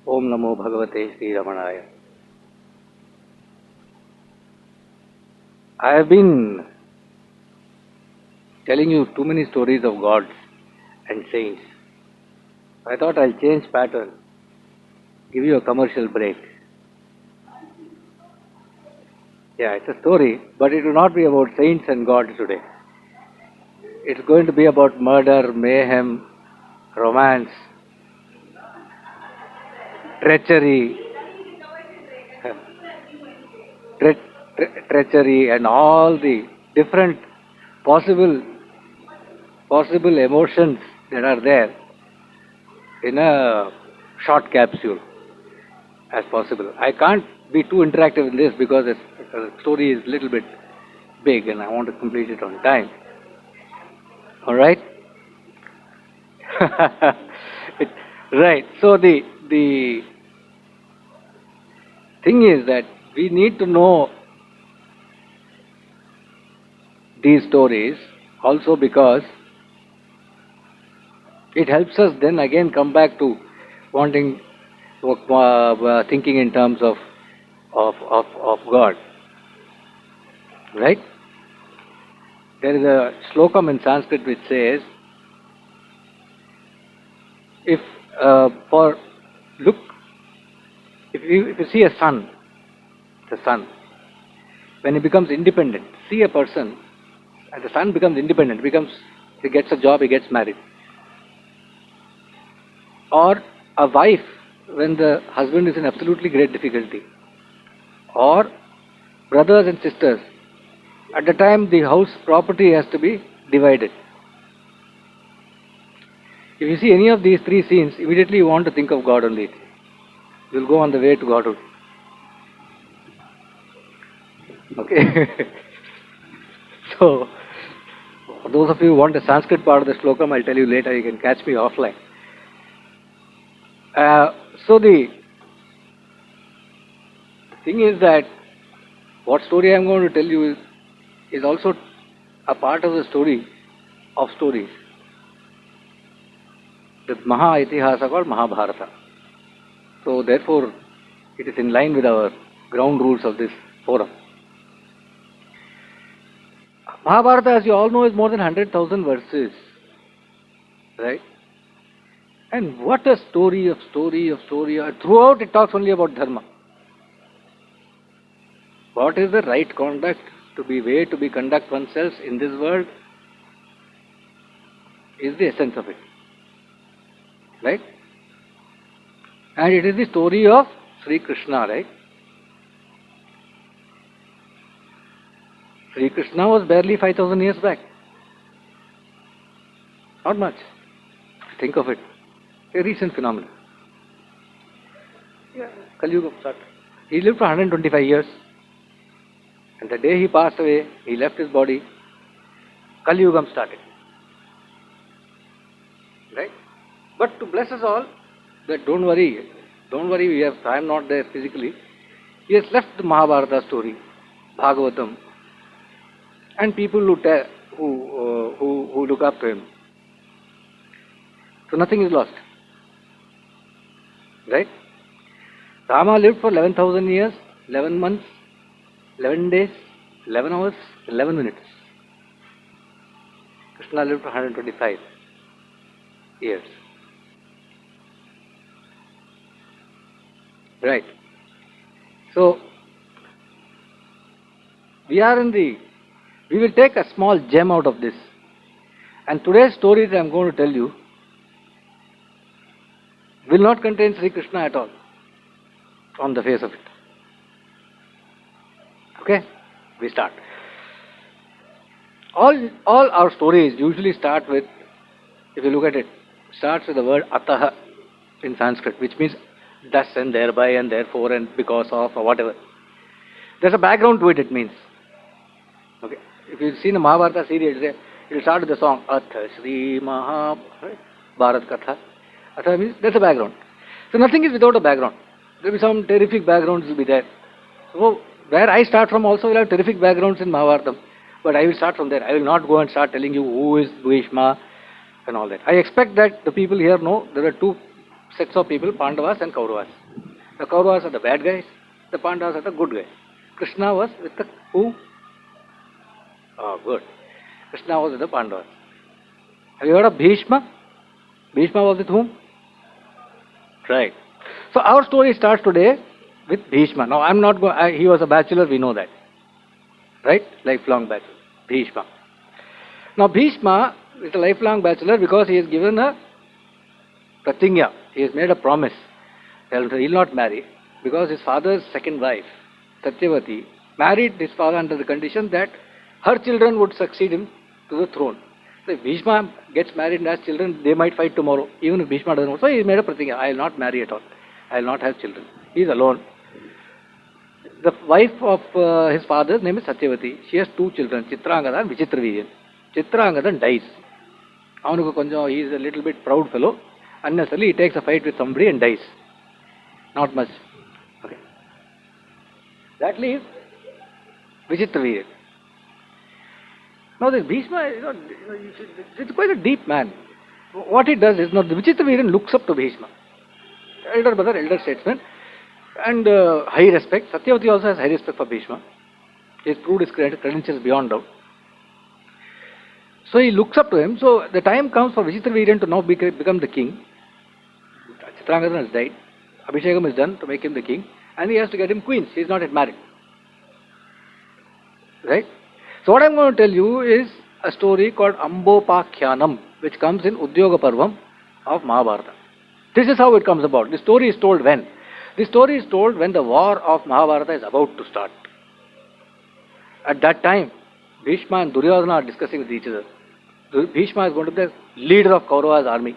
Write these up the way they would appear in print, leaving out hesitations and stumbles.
Om Namo Bhagavate Sri Ramanaya. I have been telling you too many stories of gods and saints. I thought I'll change pattern, give you a commercial break. Yeah, it's a story, but it will not be about saints and gods today. It's going to be about murder, mayhem, romance, treachery, treachery, and all the different possible emotions that are there in a short capsule as possible. I can't be too interactive in this because the story is a little bit big and I want to complete it on time. Alright? Right. So the thing is that we need to know these stories also because it helps us then again come back to wanting thinking in terms of God. Right? There is a slokam in Sanskrit which says, if if you see a son, the son, when he becomes independent, see a person, and the son becomes independent, he gets a job, he gets married. Or a wife, when the husband is in absolutely great difficulty. Or brothers and sisters, at the time the house property has to be divided. If you see any of these three scenes, immediately you want to think of God only. You will go on the way to Godhood. Okay? So, for those of you who want the Sanskrit part of the slokam, I'll tell you later, you can catch me offline. So the thing is that what story I'm going to tell you is also a part of the story of stories. The Maha Itihasa called Mahabharata. So therefore, it is in line with our ground rules of this forum. Mahabharata, as you all know, is more than 100,000 verses. Right? And what a story of story of story. Throughout it talks only about dharma. What is the right conduct way to be conduct oneself in this world is the essence of it. Right? And it is the story of Sri Krishna, right? Sri Krishna was barely 5,000 years back. Not much. Think of it. A recent phenomenon. Yeah. Kali Yuga started. He lived for 125 years. And the day he passed away, he left his body, Kali Yuga started. Right? But to bless us all, that don't worry, I am not there physically. He has left the Mahabharata story, Bhagavatam, and people who look up to him. So nothing is lost. Right? Rama lived for 11,000 years, 11 months, 11 days, 11 hours, 11 minutes. Krishna lived for 125 years. Right. So, we will take a small gem out of this. And today's story that I am going to tell you will not contain Sri Krishna at all on the face of it. Okay? We start. All our stories usually start with, if you look at it, starts with the word ataha in Sanskrit, which means thus and thereby and therefore and because of or whatever. There's a background to it, it means. Okay. If you've seen the Mahabharata series, it will start with the song Atha Shri Mahabharat Katha. Atha means there's a background. So nothing is without a background. There will be some terrific backgrounds will be there. So where I start from also will have terrific backgrounds in Mahabharata. But I will start from there. I will not go and start telling you who is Bhishma and all that. I expect that the people here know there are two sets of people, Pandavas and Kauravas. The Kauravas are the bad guys, the Pandavas are the good guys. Krishna was with the who? Oh, good. Krishna was with the Pandavas. Have you heard of Bhishma? Bhishma was with whom? Right. So our story starts today with Bhishma. Now I'm not going, he was a bachelor, we know that. Right? Lifelong bachelor. Bhishma. Now Bhishma is a lifelong bachelor because he has given a Pratigya. He has made a promise that he will not marry because his father's second wife, Satyavati, married his father under the condition that her children would succeed him to the throne. So if Bhishma gets married and has children, they might fight tomorrow. Even if Bhishma doesn't want. So he made a Pratigya. I will not marry at all. I will not have children. He is alone. The wife of his father's name is Satyavati. She has two children, Chitrangada and Vichitraviryan. Chitrangada dies. He is a little bit proud fellow. Unnecessarily, he takes a fight with somebody and dies. Not much. Okay. That leaves Vichitraviryan. Now this Bhishma, it's quite a deep man. What he does is, now the Vichitraviryan looks up to Bhishma. Elder brother, elder statesman, and high respect. Satyavati also has high respect for Bhishma. He has proved his credentials beyond doubt. So he looks up to him. So the time comes for Vichitraviryan to now become the king. Chitrangada has died. Abhishekam is done to make him the king. And he has to get him queens. He is not yet married. Right? So what I am going to tell you is a story called Ambopakyanam, which comes in Udyoga Parvam of Mahabharata. This is how it comes about. The story is told when? The story is told when the war of Mahabharata is about to start. At that time, Bhishma and Duryodhana are discussing with each other. Bhishma is going to be the leader of Kaurava's army.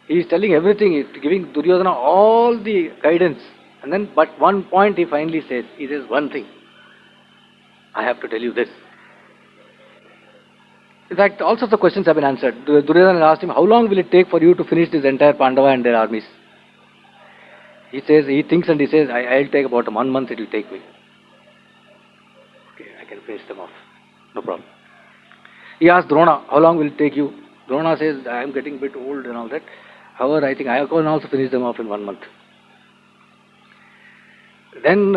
He is telling everything, he is giving Duryodhana all the guidance. And then, but one point he finally says, he says one thing. I have to tell you this. In fact, all sorts of questions have been answered. Duryodhana asked him, how long will it take for you to finish this entire Pandava and their armies? He says, he thinks and he says, I'll take about 1 month it will take me. Okay, I can finish them off. No problem. He asked Drona, how long will it take you? Drona says, I am getting a bit old and all that. However, I think I can also finish them off in 1 month. Then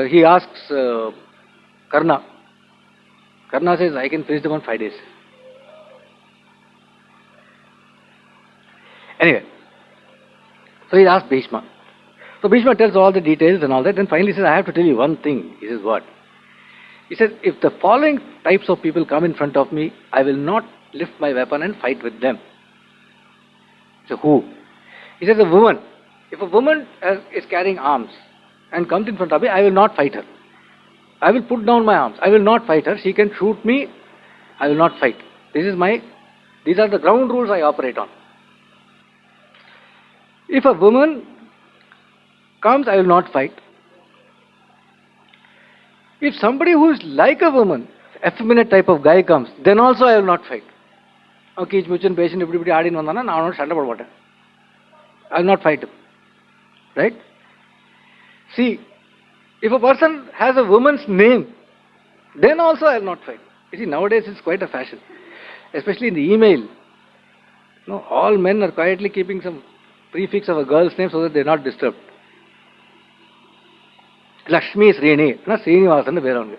he asks Karna. Karna says, I can finish them on 5 days. Anyway, so he asked Bhishma. So Bhishma tells all the details and all that. Then finally says, I have to tell you one thing. He says, what? He says, if the following types of people come in front of me, I will not lift my weapon and fight with them. So who? He says, a woman. If a woman is carrying arms and comes in front of me, I will not fight her. I will put down my arms. I will not fight her. She can shoot me. I will not fight. These are the ground rules I operate on. If a woman comes, I will not fight. If somebody who is like a woman, effeminate type of guy comes, then also I will not fight. Okay, patient, everybody adding on, I will not stand up about water. I will not fight him. Right? See, if a person has a woman's name, then also I will not fight. You see, nowadays it's quite a fashion. Especially in the email. No, all men are quietly keeping some prefix of a girl's name so that they are not disturbed. Lakshmi Srini, not Srinivasan,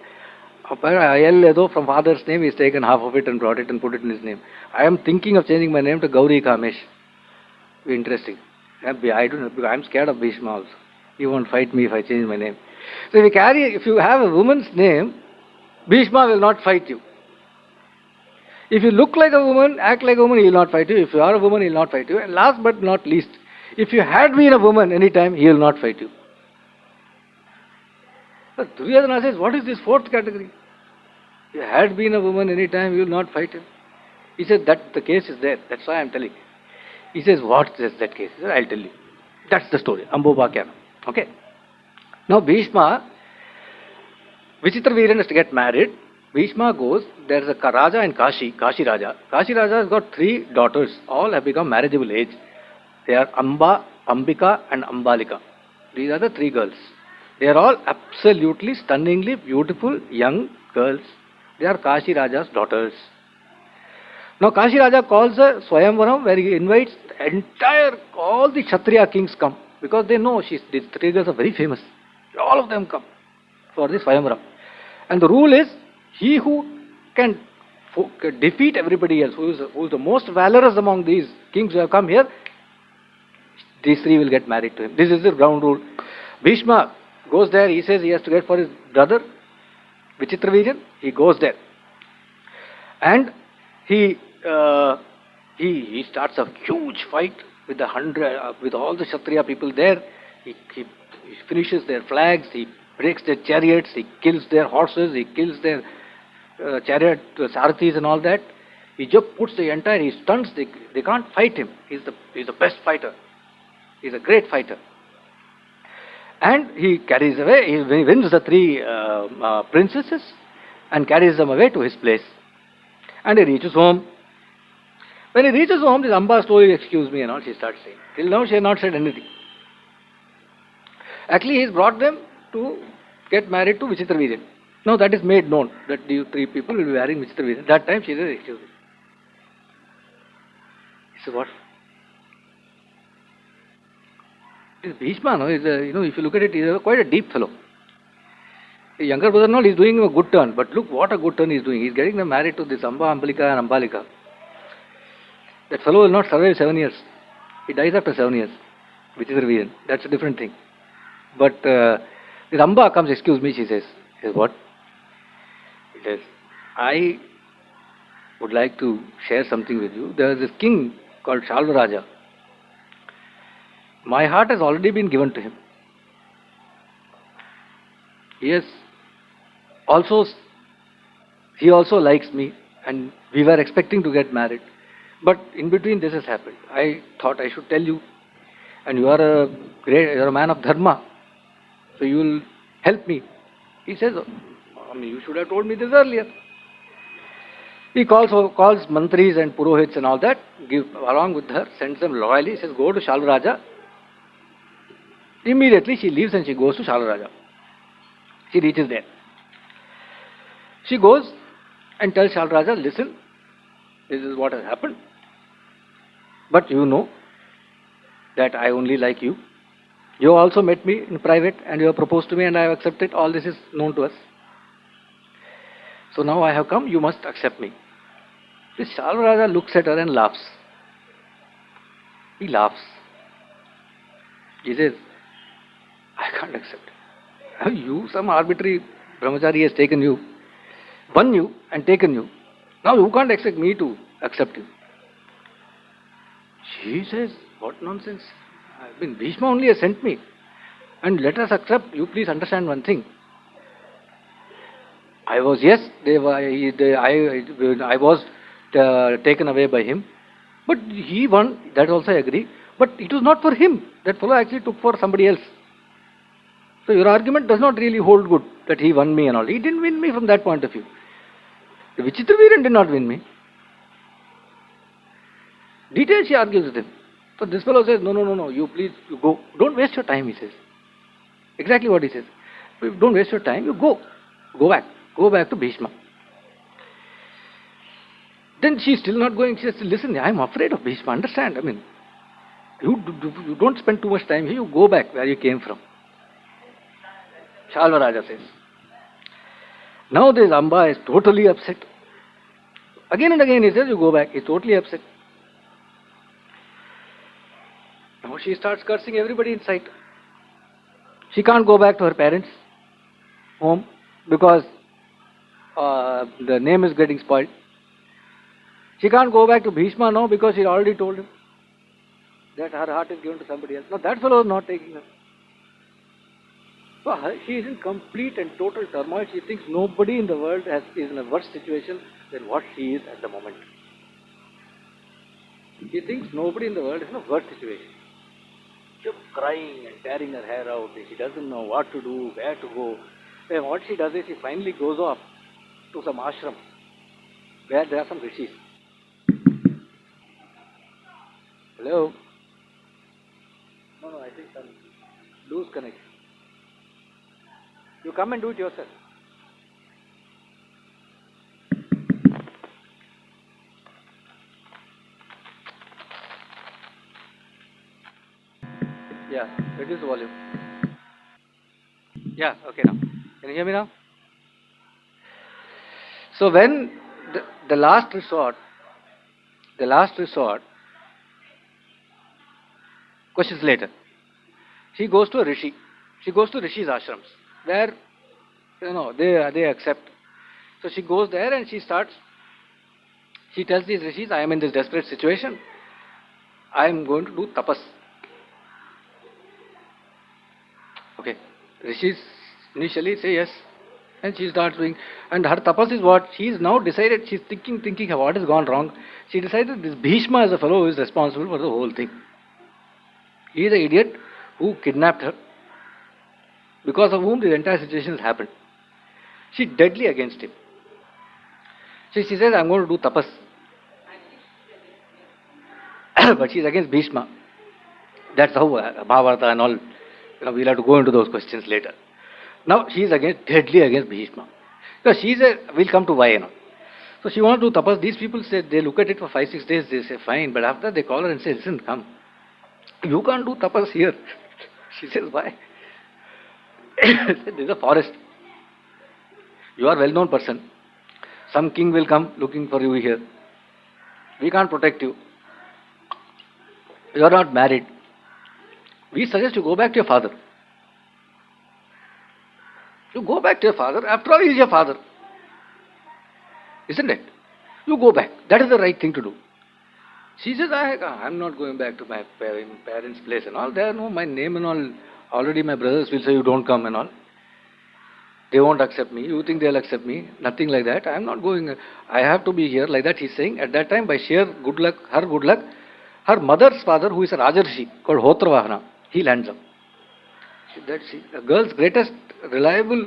from father's name, he's taken half of it and brought it and put it in his name. I am thinking of changing my name to Gauri Kamesh. Be interesting. I'm scared of Bhishma also. He won't fight me if I change my name. So if you have a woman's name, Bhishma will not fight you. If you look like a woman, act like a woman, he will not fight you. If you are a woman, he will not fight you. And last but not least, if you had been a woman any time, he will not fight you. So Duryodhana says, what is this fourth category? If you had been a woman any time, you will not fight him. He said, that the case is there. That's why I am telling you. He says, what is that case? He said, I'll tell you. That's the story. Ambopakyanam. Okay. Now Bhishma, Vichitraviryan has to get married. Bhishma goes, there is a Raja in Kashi, Kashi Raja. Kashi Raja has got 3 daughters. All have become marriageable age. They are Amba, Ambika and Ambalika. These are the 3 girls. They are all absolutely stunningly beautiful young girls. They are Kashi Raja's daughters. Now Kashi Raja calls a Swayamvaram where he invites the entire, all the Kshatriya kings come because they know these three girls are very famous. All of them come for this Swayamvaram. And the rule is he who can defeat everybody else, who is the most valorous among these kings who have come here, these three will get married to him. This is the ground rule. Bhishma goes there, he says he has to get for his brother, Vichitraviryan, he goes there. And he starts a huge fight with with all the Kshatriya people there. He finishes their flags, he breaks their chariots, he kills their horses, he kills their chariot sarathis and all that. He just puts the entire, he stuns, they can't fight him. He's the best fighter. He's a great fighter. And he carries away, he wins the three princesses and carries them away to his place. And he reaches home. When he reaches home, this Amba slowly, excuse me and all, she starts saying. Till now she has not said anything. Actually, he's brought them to get married to Vichitraviryan. Now that is made known, that these three people will be marrying Vichitraviryan. That time she says, excuse me. He said, what? This Bhishma, no, is if you look at it, he is quite a deep fellow. The younger brother, no, he is doing a good turn. But look what a good turn he is doing. He is getting them married to this Amba, Ambalika and Ambalika. That fellow will not survive 7 years. He dies after 7 years. Vichitraviryan. That's a different thing. But this Amba comes, excuse me, she says. He says, what? He says, I would like to share something with you. There is this king called Shalvaraja. My heart has already been given to him. He also likes me, and we were expecting to get married. But in between this has happened. I thought I should tell you, and you are a man of dharma, so you will help me. He says, you should have told me this earlier. He calls mantris and purohits and all that, along with her, sends them loyally. He says, go to Shalvaraja. Immediately she leaves and she goes to Shalvaraja. She reaches there. She goes and tells Shalvaraja, listen, this is what has happened. But you know that I only like you. You also met me in private and you have proposed to me and I have accepted. All this is known to us. So now I have come, you must accept me. This Shalvaraja looks at her and laughs. He laughs. He says, I can't accept. You, some arbitrary brahmachari has taken you, won you and taken you. Now you can't expect me to accept you. She says, what nonsense. Bhishma only has sent me. And let us accept. You please understand one thing. I was taken away by him. But he won, that also I agree. But it was not for him. That fellow actually took for somebody else. So your argument does not really hold good, that he won me and all. He didn't win me from that point of view. The Vichitraviryan did not win me. Details she argues with him. So this fellow says, no, you please, you go. Don't waste your time, he says. Exactly what he says. Don't waste your time, you go. Go back. Go back to Bhishma. Then she's still not going. She says, listen, I'm afraid of Bhishma. Understand? You don't spend too much time here. You go back where you came from. Shalvaraja says. Now this Amba is totally upset. Again and again he says, you go back. He's totally upset. Now she starts cursing everybody in sight. She can't go back to her parents' home because the name is getting spoiled. She can't go back to Bhishma now because she already told him that her heart is given to somebody else. Now that fellow is not taking her. So she is in complete and total turmoil. She thinks nobody in the world is in a worse situation than what she is at the moment. She thinks nobody in the world is in a worse situation. She's crying and tearing her hair out. She doesn't know what to do, where to go. Then what she does is she finally goes off to some ashram where there are some rishis. Hello? No, I think some loose connection. You come and do it yourself. Yeah, reduce the volume. Yeah, okay now. Can you hear me now? So when the last resort, the last resort, questions later, she goes to a rishi. She goes to rishi's ashrams where they accept. So she goes there and she tells these rishis, I am in this desperate situation. I am going to do tapas. Okay. Rishis initially say yes. And she starts doing, and her tapas is what? She is now decided, she's thinking what has gone wrong. She decided this Bhishma as a fellow is responsible for the whole thing. He is the idiot who kidnapped her, because of whom the entire situation has happened. She's deadly against him. So she says, I'm going to do tapas. But she's against Bhishma. That's how Mahabharata and all, we'll have to go into those questions later. Now she is deadly against Bhishma. Because we'll come to why now. So she wants to do tapas. These people say, they look at it for 5-6 days, they say fine, but after they call her and say, listen, come. You can't do tapas here. She says, why? This is a forest. You are a well-known person. Some king will come looking for you here. We can't protect you. You are not married. We suggest you go back to your father. You go back to your father. After all, he is your father. Isn't it? You go back. That is the right thing to do. She says, I'm not going back to my parents' place and all. They know my name and all. Already my brothers will say you don't come and all. They won't accept me. You think they'll accept me? Nothing like that. I'm not going. I have to be here. Like that he's saying. At that time, by sheer good luck, her mother's father, who is a Rajarshi called Hotravahana, he lands up. A girl's greatest reliable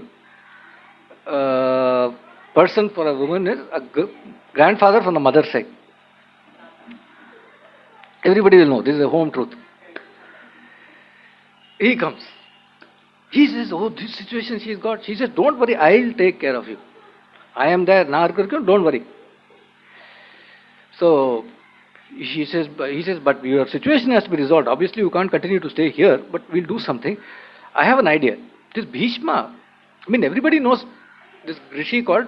person for a woman is a grandfather from the mother's side. Everybody will know. This is a home truth. He comes. He says, oh, this situation she's got. She says, don't worry, I'll take care of you. I am there. Don't worry. So he says, but your situation has to be resolved. Obviously, you can't continue to stay here, but we'll do something. I have an idea. This Bhishma, everybody knows this rishi called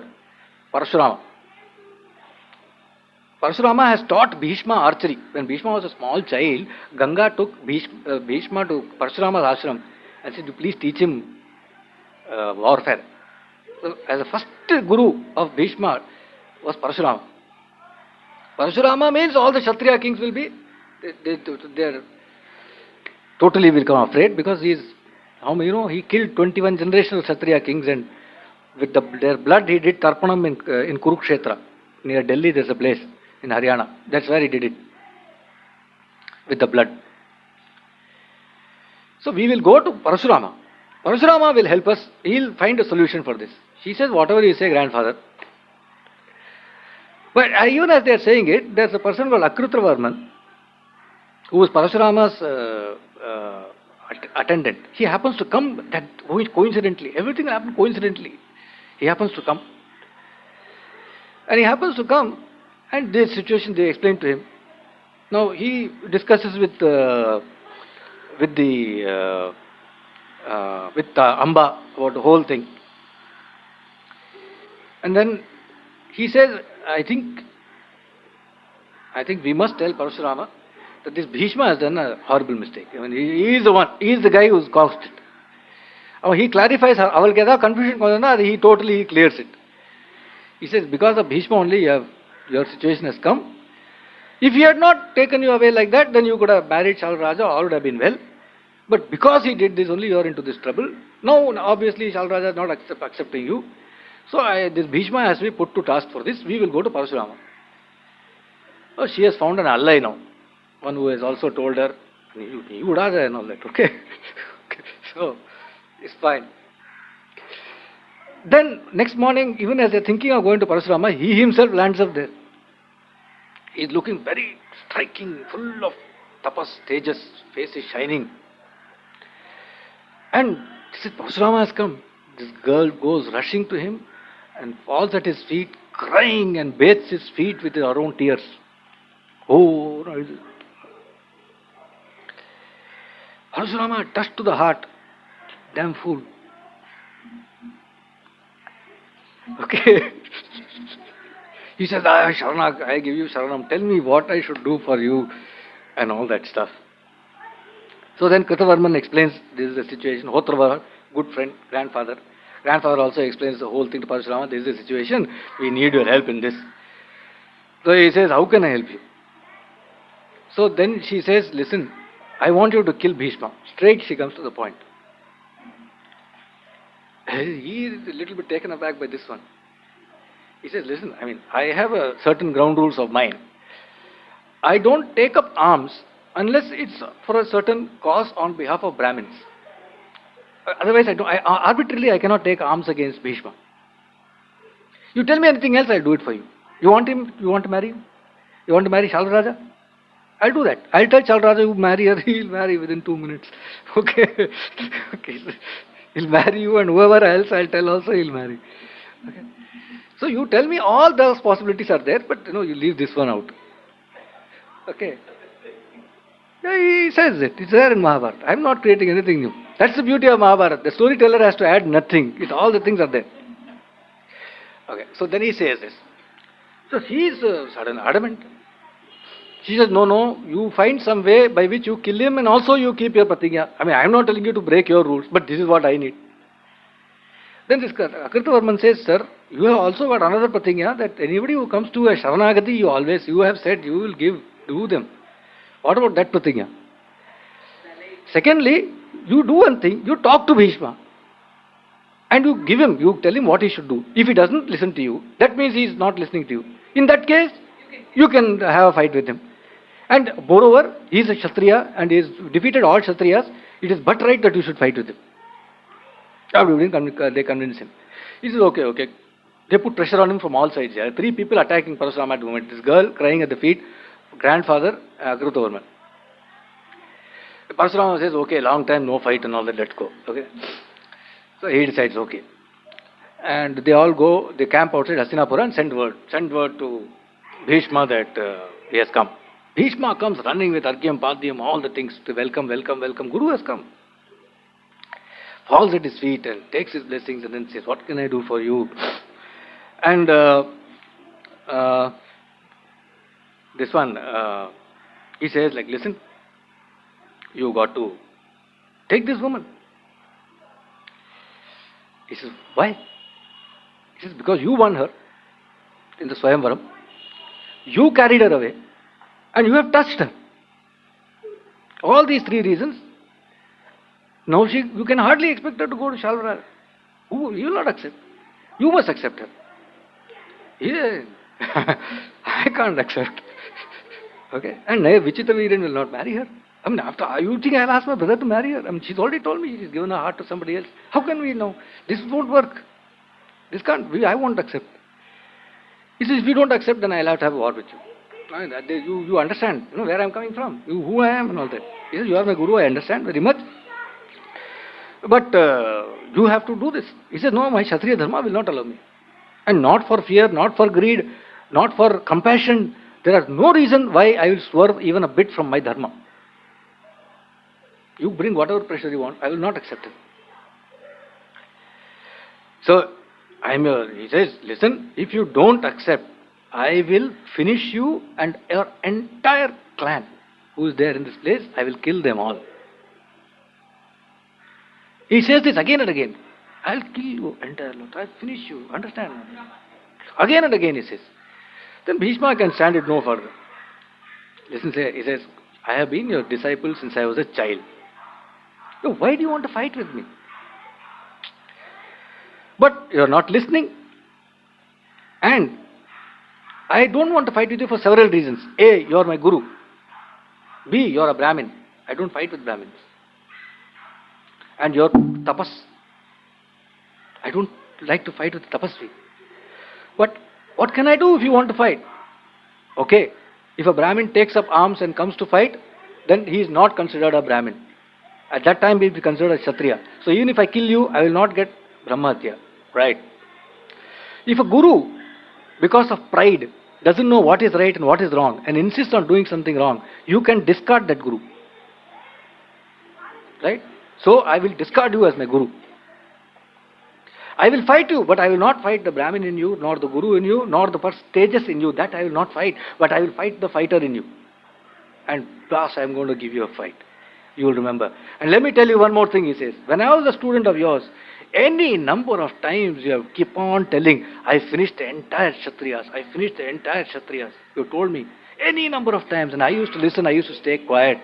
Parashurama. Parashurama has taught Bhishma archery. When Bhishma was a small child, Ganga took Bhishma to Parashurama's ashram and said, please teach him warfare. So, as the first guru of Bhishma was Parashurama. Parashurama means all the Kshatriya kings will be, they totally become afraid, because he killed 21 generational Kshatriya kings, and with their blood he did Tarpanam in Kurukshetra. Near Delhi there's a place in Haryana. That's where he did it. With the blood. So we will go to Parashurama. Parashurama will help us. He'll find a solution for this. She says, whatever you say, grandfather. But even as they are saying it, there's a person called Akrutravarman, who is Parashurama's attendant. He happens to come coincidentally. Everything happened coincidentally. He happens to come. And he happens to come, and this situation they explain to him. Now he discusses with Amba about the whole thing. And then he says, I think we must tell Parashurama that this Bhishma has done a horrible mistake. He is the one. He is the guy who's caused it. He clarifies our confusion. He totally clears it. He says, because of Bhishma only your situation has come. If he had not taken you away like that, then you could have married Shal Raja, all would have been well. But because he did this, only you are into this trouble. Now, obviously, Shal Raja is not accepting you. So, this Bhishma has to be put to task for this. We will go to Parashurama. Oh, she has found an ally now. One who has also told her, you would have and all that, okay? So, it's fine. Then, next morning, even as they're thinking of going to Parashurama, he himself lands up there. He's looking very striking, full of tapas, tejas, face is shining. And this is Parashurama has come. This girl goes rushing to him and falls at his feet, crying, and bathes his feet with her own tears. Oh, no. Parashurama touched to the heart. Damn fool. Okay. He says, Sharana, I give you Sharanam. Tell me what I should do for you and all that stuff. So then Kritavarman explains this is the situation. Hotrava, good friend, grandfather. Grandfather also explains the whole thing to Parashurama. This is the situation. We need your help in this. So he says, how can I help you? So then she says, listen, I want you to kill Bhishma. Straight she comes to the point. He is a little bit taken aback by this one. He says, listen, I have a certain ground rules of mine. I don't take up arms unless it's for a certain cause on behalf of Brahmins. Otherwise, arbitrarily I cannot take arms against Bhishma. You tell me anything else, I'll do it for you. You want him? You want to marry him? You want to marry Shalvaraja? I'll do that. I'll tell Shalvaraja you marry her, he'll marry within 2 minutes. Okay? Okay. So he'll marry you, and whoever else I'll tell also he'll marry. Okay? So you tell me all those possibilities are there, but you leave this one out. Okay? Yeah, he says it. It's there in Mahabharata. I'm not creating anything new. That's the beauty of Mahabharata. The storyteller has to add nothing. All the things are there. Okay, so then he says this. So she is sudden adamant. She says, no, you find some way by which you kill him and also you keep your pratigya. I'm not telling you to break your rules, but this is what I need. Then this Kritavarman says, sir, you have also got another pratigya that anybody who comes to a Sharanagati, you have said you will do them. What about that pratigya? Secondly, you do one thing, you talk to Bhishma. And you tell him what he should do. If he doesn't listen to you, that means he is not listening to you. In that case, you can have a fight with him. And moreover, he is a Kshatriya and he has defeated all Kshatriyas. It is but right that you should fight with him. They convince him. He says, okay. They put pressure on him from all sides. There are 3 people attacking Parashurama at the moment. This girl crying at the feet, grandfather, Kritavarman. Parashurama says, okay, long time, no fight and all that, let's go. Okay. So he decides, okay. And they all go, they camp outside Hastinapura and send word to Bhishma that he has come. Bhishma comes running with Argyam, Padyam, all the things to welcome. Guru has come. Falls at his feet and takes his blessings and then says, what can I do for you? And this one, he says, listen, you got to take this woman. He says, why? He says, because you won her in the Swayamvaram, you carried her away, and you have touched her. All these 3 reasons. Now you can hardly expect her to go to Shalvaraja. You will not accept. You must accept her. Yeah. I can't accept. Okay? And Vichitraveeran will not marry her. After you think I'll ask my brother to marry her? She's already told me she's given her heart to somebody else. How can we know? This won't work. I won't accept. He says, if you don't accept, then I'll have to have a war with you. You understand, where I'm coming from, who I am and all that. He says, you are my guru, I understand very much. But you have to do this. He says, no, my Kshatriya Dharma will not allow me. And not for fear, not for greed, not for compassion. There is no reason why I will swerve even a bit from my Dharma. You bring whatever pressure you want, I will not accept it. So, he says, listen, if you don't accept, I will finish you and your entire clan who is there in this place, I will kill them all. He says this again and again. I'll kill you entire lot, I'll finish you, understand? Again and again he says. Then Bhishma can stand it no further. Listen, he says, I have been your disciple since I was a child. So why do you want to fight with me? But you are not listening. And I don't want to fight with you for several reasons. A, you are my guru. B, you are a Brahmin. I don't fight with Brahmins. And your tapas. I don't like to fight with tapasvi. But what can I do if you want to fight? Okay, if a Brahmin takes up arms and comes to fight, then he is not considered a Brahmin. At that time he will be considered a Kshatriya. So even if I kill you, I will not get Brahmahatya. Right. If a guru, because of pride, doesn't know what is right and what is wrong and insists on doing something wrong, you can discard that guru. Right? So I will discard you as my guru. I will fight you, but I will not fight the Brahmin in you, nor the guru in you, nor the Tejas in you. That I will not fight, but I will fight the fighter in you. And plus, I am going to give you a fight. You will remember. And let me tell you one more thing, he says. When I was a student of yours, any number of times you have keep on telling, I finished the entire Kshatriyas. I finished the entire Kshatriyas. You told me any number of times, and I used to listen, I used to stay quiet.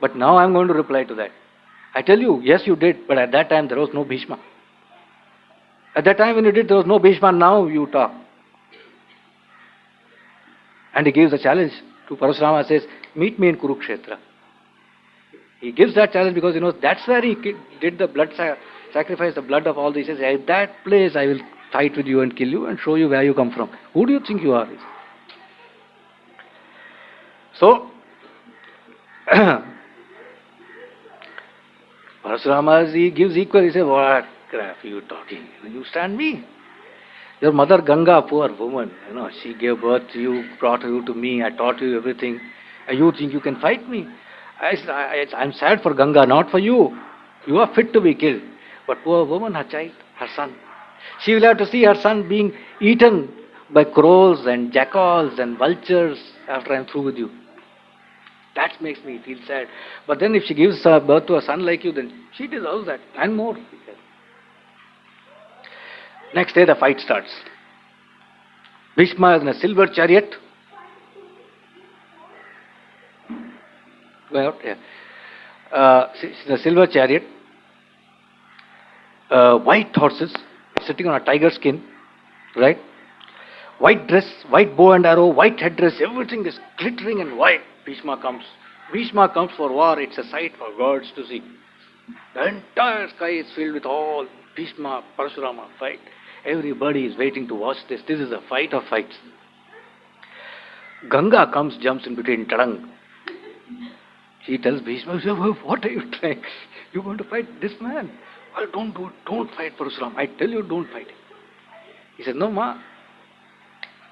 But now I am going to reply to that. I tell you, yes, you did, but at that time there was no Bhishma. At that time when you did, there was no Bhishma. Now you talk. And he gives a challenge to Parashurama, says, meet me in Kurukshetra. He gives that challenge because he knows that's where he did the blood sacrifice, the blood of all these. He says, at that place I will fight with you and kill you and show you where you come from. Who do you think you are? So, Parashurama, he gives equal. He says, what crap are you talking? You stand me. Your mother Ganga, poor woman, she gave birth to you, brought you to me, I taught you everything, and you think you can fight me? I'm sad for Ganga, not for you. You are fit to be killed. But poor woman, her child, her son. She will have to see her son being eaten by crows and jackals and vultures after I'm through with you. That makes me feel sad. But then if she gives birth to a son like you, then she deserves that and more. Next day the fight starts. Bhishma is in a silver chariot. It's a silver chariot. White horses sitting on a tiger skin. Right? White dress, white bow and arrow, white headdress, everything is glittering and white. Bhishma comes. Bhishma comes for war. It's a sight for gods to see. The entire sky is filled with all Bhishma, Parashurama fight. Everybody is waiting to watch this. This is a fight of fights. Ganga comes, jumps in between. Tadang. She tells Bhishma, what are you trying? You're going to fight this man? Well, don't do it. Don't fight Parashurama. I tell you, don't fight him. He says, no, ma.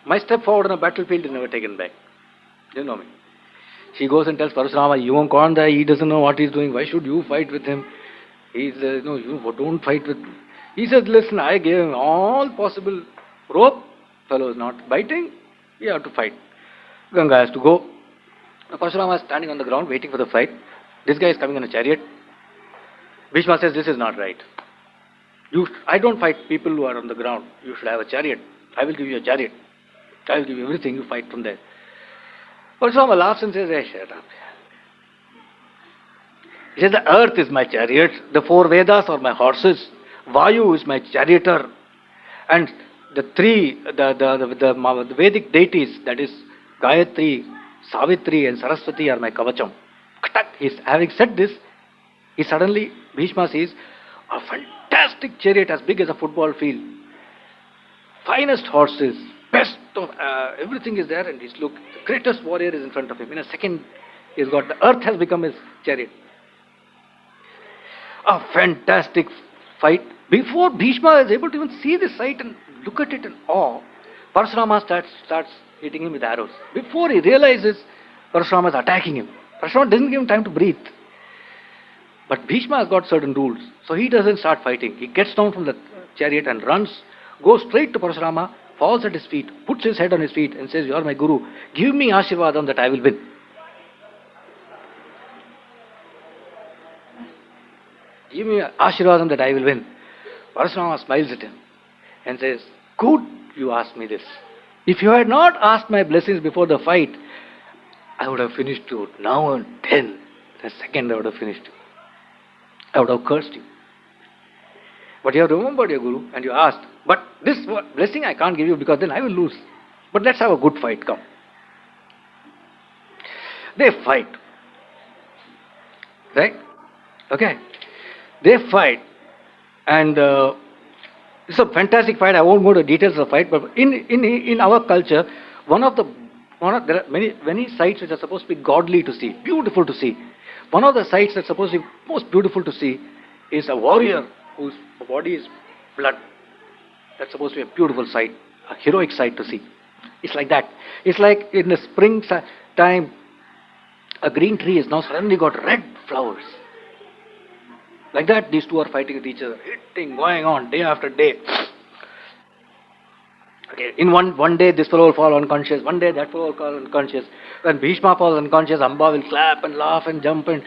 My step forward on a battlefield is never taken back. You know me. She goes and tells Parashurama, you won't con that. He doesn't know what he's doing. Why should you fight with him? He says, no, you don't fight with him. He says, listen, I gave him all possible rope. Fellow is not biting. We have to fight. Ganga has to go. Parashurama is standing on the ground waiting for the fight. This guy is coming in a chariot. Bhishma says, this is not right. I don't fight people who are on the ground. You should have a chariot. I will give you a chariot. I will give you everything. You fight from there. Parashurama laughs and says, hey, shut up. He says, the earth is my chariot. The 4 Vedas are my horses. Vayu is my charioteer. And the Vedic deities, that is Gayatri, Savitri and Saraswati are my kavacham. Having said this, he suddenly, Bhishma sees a fantastic chariot as big as a football field. Finest horses, best of everything is there, and he's look, the greatest warrior is in front of him. In a second, he's got the earth has become his chariot. A fantastic fight. Before Bhishma is able to even see this sight and look at it in awe, Parashurama starts hitting him with arrows. Before he realizes, Parashurama is attacking him. Parashurama doesn't give him time to breathe. But Bhishma has got certain rules, so he doesn't start fighting. He gets down from the chariot and runs, goes straight to Parashurama, falls at his feet, puts his head on his feet and says, you are my guru. Give me Ashirvadam that I will win. Give me Ashirvadam that I will win. Parashurama smiles at him and says, good you asked me this. If you had not asked my blessings before the fight, I would have finished you now and then. The second I would have finished you. I would have cursed you. But you have remembered your guru and you asked, but this blessing I can't give you because then I will lose. But let's have a good fight, come. They fight. Right? Okay. They fight. And it's a fantastic fight. I won't go to details of the fight, but in our culture, there are many sights which are supposed to be godly to see, beautiful to see. One of the sights that's supposed to be most beautiful to see is a warrior whose body is blood. That's supposed to be a beautiful sight, a heroic sight to see. It's like that. It's like in the spring time, a green tree has now suddenly got red flowers. Like that, these two are fighting with each other, hitting, going on day after day. Okay, in one day this fellow will fall unconscious, one day that fellow will fall unconscious. When Bhishma falls unconscious, Amba will clap and laugh and jump and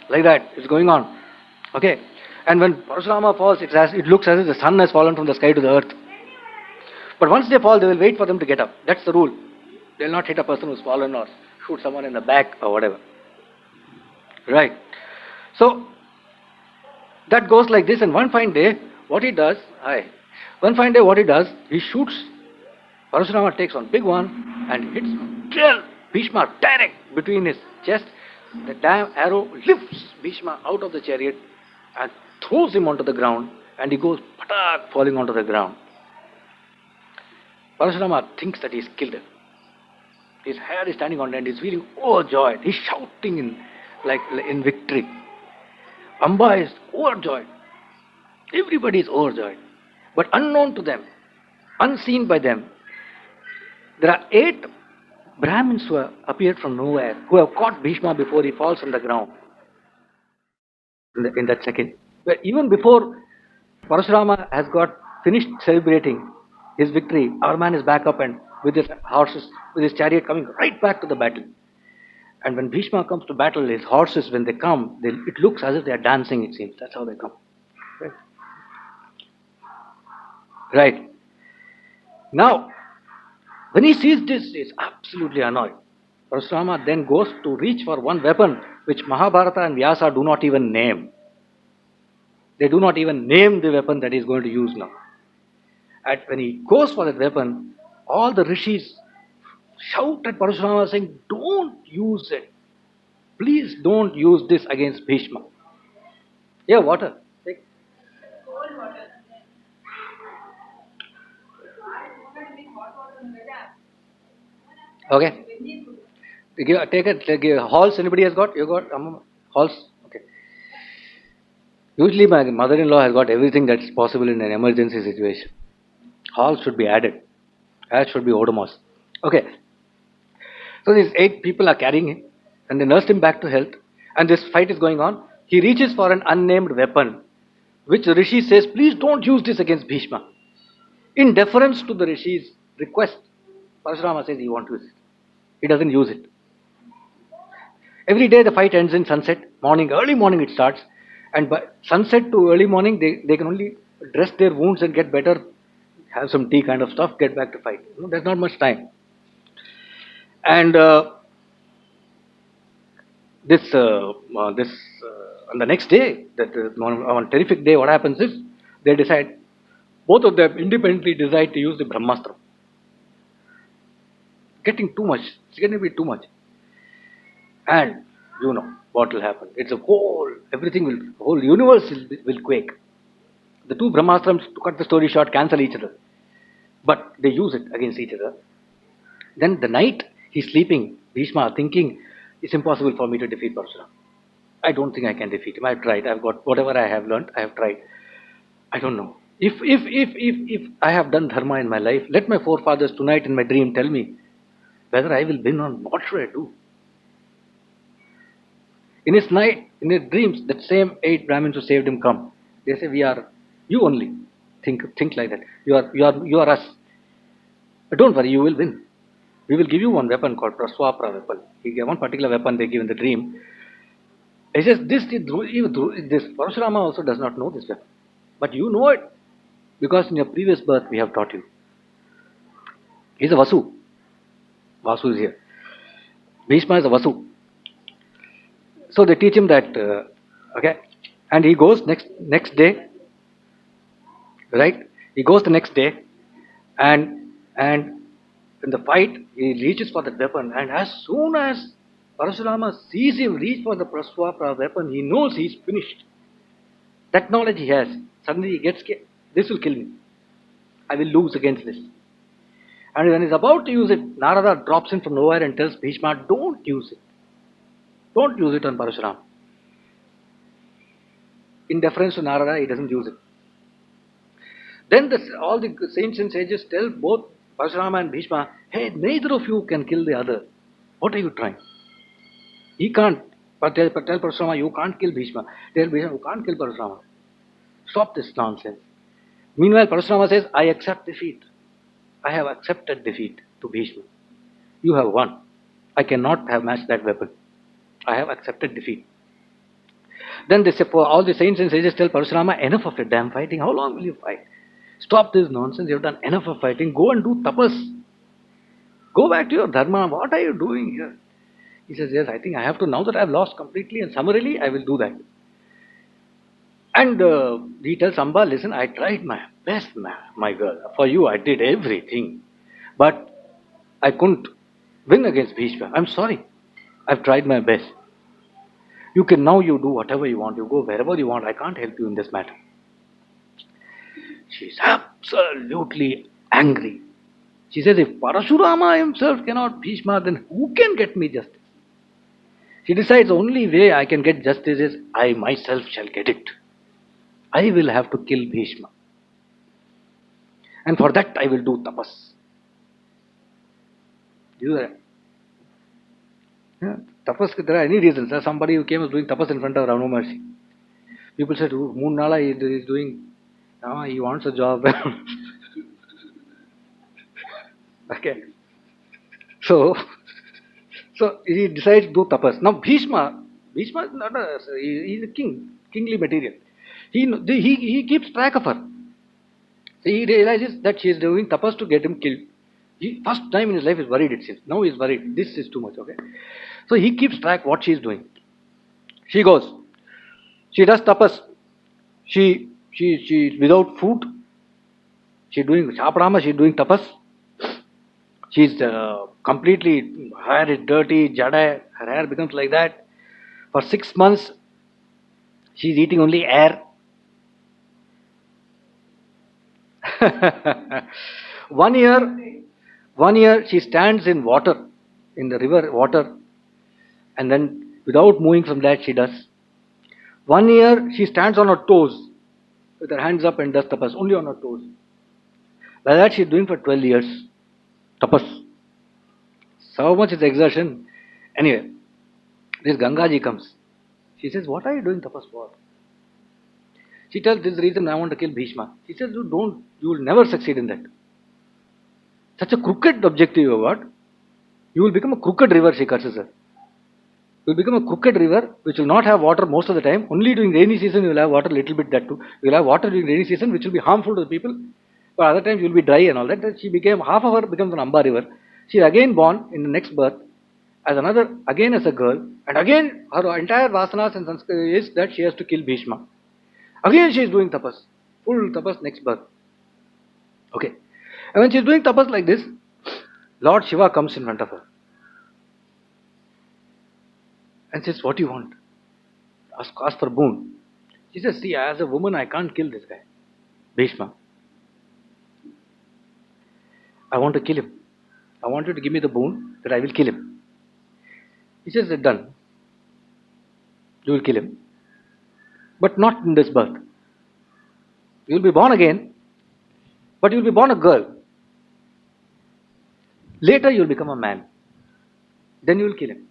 like that. It's going on. Okay, and when Parashurama falls, it looks as if the sun has fallen from the sky to the earth. But once they fall, they will wait for them to get up. That's the rule. They will not hit a person who's fallen or shoot someone in the back or whatever. Right. So that goes like this, and one fine day, what he does, he shoots. Parashurama takes one big one and hits Bhishma direct between his chest. The damn arrow lifts Bhishma out of the chariot and throws him onto the ground, and he goes patak, falling onto the ground. Parashurama thinks that he's killed him. His hair is standing on end. He's feeling overjoyed. He's shouting in victory. Amba is overjoyed. Everybody is overjoyed. But unknown to them, unseen by them, there are 8 Brahmins who have appeared from nowhere, who have caught Bhishma before he falls on the ground. In that second. But even before Parashurama has got finished celebrating his victory, our man is back up and with his horses, with his chariot coming right back to the battle. And when Bhishma comes to battle, his horses, when they come, it looks as if they are dancing, it seems. That's how they come. Right. Now, when he sees this, he is absolutely annoyed. Parashurama then goes to reach for one weapon which Mahabharata and Vyasa do not even name. They do not even name the weapon that he is going to use now. And when he goes for that weapon, all the rishis shout at Parashurama saying, "Don't use it. Please don't use this against Bhishma." Yeah, water. Take. Cold water. Okay. Take a halls. Anybody has got? You got halls? Okay. Usually my mother-in-law has got everything that's possible in an emergency situation. Halls should be added. As should be Odomos. Okay. So these 8 people are carrying him and they nursed him back to health. And this fight is going on. He reaches for an unnamed weapon, which the Rishi says, "Please don't use this against Bhishma." In deference to the Rishi's request, Parashurama says he won't use it. He doesn't use it. Every day the fight ends in sunset. Early morning it starts. And by sunset to early morning, they can only dress their wounds and get better, have some tea kind of stuff, get back to fight. There's not much time. And on the next day, on terrific day, what happens is they decide, both of them independently decide to use the Brahmastra. Getting too much. It's going to be too much. And you know what will happen. It's the whole universe will quake. The 2 Brahmastrams, to cut the story short, cancel each other. But they use it against each other. Then the night he's sleeping, Bhishma thinking, it's impossible for me to defeat Parashurama. I don't think I can defeat him. I've tried. I've got whatever I have learned. I have tried. I don't know. If I have done dharma in my life, let my forefathers tonight in my dream tell me whether I will win or what should I do. In his dreams, that same 8 Brahmins who saved him come. They say, "We are you only. Think like that. You are us. But don't worry, you will win. We will give you one weapon called Praswapra weapon." He gave one particular weapon they give in the dream. He says, this Parashurama also does not know this weapon. But you know it because in your previous birth we have taught you. He's a Vasu. Vasu is here. Bhishma is a Vasu. So they teach him that, okay, and he goes next day, right? He goes the next day, and in the fight he reaches for the weapon, and as soon as Parashurama sees him reach for the Praswapra weapon, he knows he's finished. That knowledge he has. Suddenly he gets scared. This will kill me. I will lose against this. And when he's about to use it, Narada drops in from nowhere and tells Bhishma, "Don't use it. Don't use it on Parashurama." In deference to Narada, he doesn't use it. Then all the saints and sages tell both Parashurama and Bhishma, "Hey, neither of you can kill the other. What are you trying?" He can't But tell Parashurama, you can't kill Bhishma. Tell Bhishma, you can't kill Parashurama. Stop this nonsense. Meanwhile, Parashurama says, I accept defeat. I have accepted defeat to Bhishma. You have won. I cannot have matched that weapon. I have accepted defeat. Then they say, all the saints and sages tell Parashurama, enough of it, damn fighting. How long will you fight? Stop this nonsense. You have done enough of fighting. Go and do tapas. Go back to your dharma. What are you doing here? He says, yes, I think I have to, now that I have lost completely and summarily, I will do that. And he tells Amba, listen, I tried my best, my girl. For you, I did everything. But I couldn't win against Bhishma. I'm sorry. I've tried my best. You can now, you do whatever you want. You go wherever you want. I can't help you in this matter. She's absolutely angry. She says, if Parashurama himself cannot Bhishma, then who can get me justice? She decides, only way I can get justice is I myself shall get it. I will have to kill Bhishma. And for that I will do tapas. Do that. Yeah, tapas, there are any reasons. There's somebody who came was doing tapas in front of Ravana Maharshi. People said, Moon Nala is doing, he wants a job. Okay. So he decides to do tapas. Now Bhishma is not he's a king, kingly material. He keeps track of her. So he realizes that she is doing tapas to get him killed. First time in his life is worried, it seems. Now he is worried. This is too much, okay? So he keeps track what she is doing. She goes. She does tapas. She without food. She's doing Chapadama, she's doing tapas. She's completely, hair is dirty, jada, her hair becomes like that. For 6 months, she's eating only air. 1 year she stands in water, in the river water, and then without moving from that she does. 1 year she stands on her toes, with her hands up and does tapas, only on her toes. Like that she's doing for 12 years. Tapas. So much is exertion. Anyway, this Gangaji comes. She says, what are you doing tapas for? She tells, this is the reason I want to kill Bhishma. She says, you will never succeed in that. Such a crooked objective you have got. You will become a crooked river, she curses her. You will become a crooked river which will not have water most of the time. Only during rainy season you will have water, little bit that too. You will have water during rainy season which will be harmful to the people. But other times you will be dry and all that. She became, half of her becomes an Amba river. She is again born in the next birth as another, again as a girl. And again her entire vasanas and sanskar is that she has to kill Bhishma. Again she is doing tapas. Full tapas next birth. Okay. And when she is doing tapas like this, Lord Shiva comes in front of her. And says, what do you want? Ask for boon. She says, see, as a woman I can't kill this guy. Bhishma. I want to kill him. I want you to give me the boon that I will kill him. He says, done. You will kill him. But not in this birth. You will be born again, but you will be born a girl. Later you will become a man. Then you will kill him.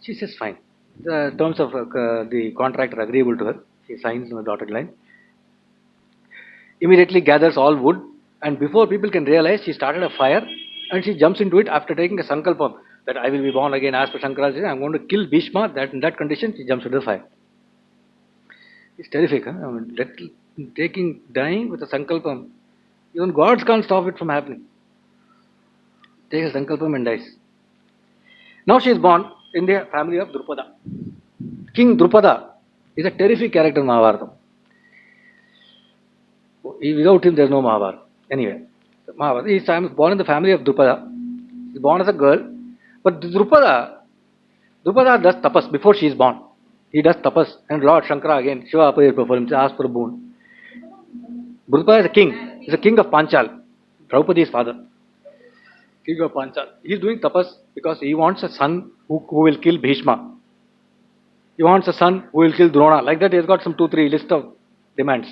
She says, fine. The terms of the contract are agreeable to her. She signs on the dotted line. Immediately gathers all wood, and before people can realize, she started a fire and she jumps into it after taking a sankalpam that I will be born again as per Shankaracharya. I am going to kill Bhishma. That in that condition she jumps into the fire. It's terrific, huh? I mean, dying with a sankalpam. Even gods can't stop it from happening. Takes a sankalpam and dies. Now she is born in the family of Drupada. King Drupada is a terrific character in Mahabharata. Without him there is no Mahabharata. Anyway, Mahabharata. He is born in the family of Drupada. He is born as a girl. But Drupada does tapas before she is born. He does tapas, and Lord Shankara again, Shiva appears before him, asks for a boon. Drupada is a king. He is a king of Panchal. Draupadi's father. King of Panchal. He is doing tapas because he wants a son who will kill Bhishma. He wants a son who will kill Drona. Like that, he has got some 2-3 list of demands.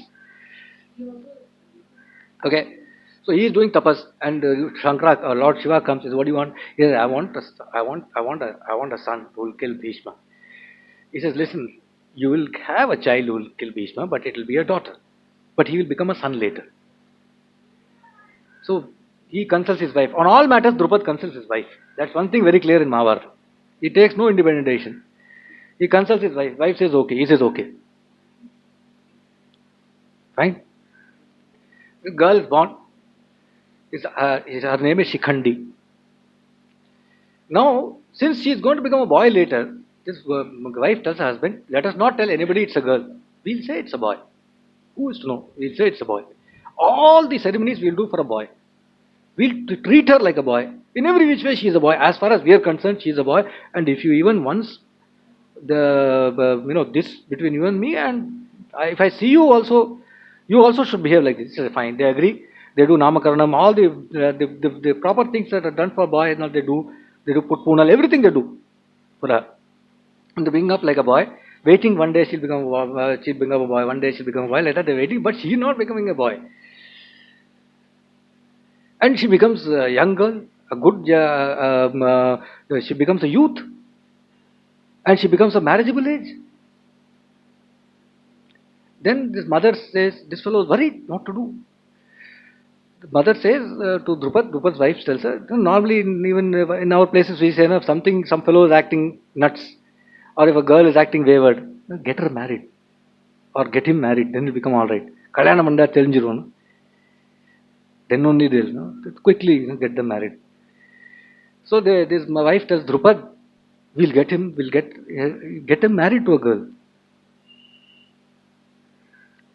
Okay. So he is doing tapas, and Shankara, Lord Shiva comes. Says, "What do you want?" He says, "I want a son who will kill Bhishma." He says, "Listen, you will have a child who will kill Bhishma, but it will be a daughter. But he will become a son later." So he consults his wife. On all matters, Drupad consults his wife. That's one thing very clear in Mahabharata. He takes no independent decision. He consults his wife. Wife says okay. He says okay. Fine. The girl is born. Her name is Shikhandi. Now, since she is going to become a boy later, this wife tells her husband, "Let us not tell anybody it's a girl. We'll say it's a boy. Who is to know? We'll say it's a boy. All the ceremonies we'll do for a boy. We'll treat her like a boy. In every which way, she is a boy. As far as we are concerned, she is a boy. And if you even once this between you and me, and if I see you also should behave like this." Fine. They agree. They do namakaranam, all the proper things that are done for a boy. Now they do put punal, everything they do for her. And they bring up like a boy, waiting one day she'll become a boy, one day she'll become a boy. Later they're waiting, but she's not becoming a boy. And she becomes a young girl, she becomes a youth, and she becomes a marriageable age. Then this mother says, this fellow is worried, what to do. The mother says to Drupad's wife tells her, normally even in our places we say, if some fellow is acting nuts, or if a girl is acting wayward, get her married, or get him married, then it'll become alright. Kalyana Manda Telinjiru. Then only they'll quickly get them married. So my wife tells Drupad, we'll get him married to a girl.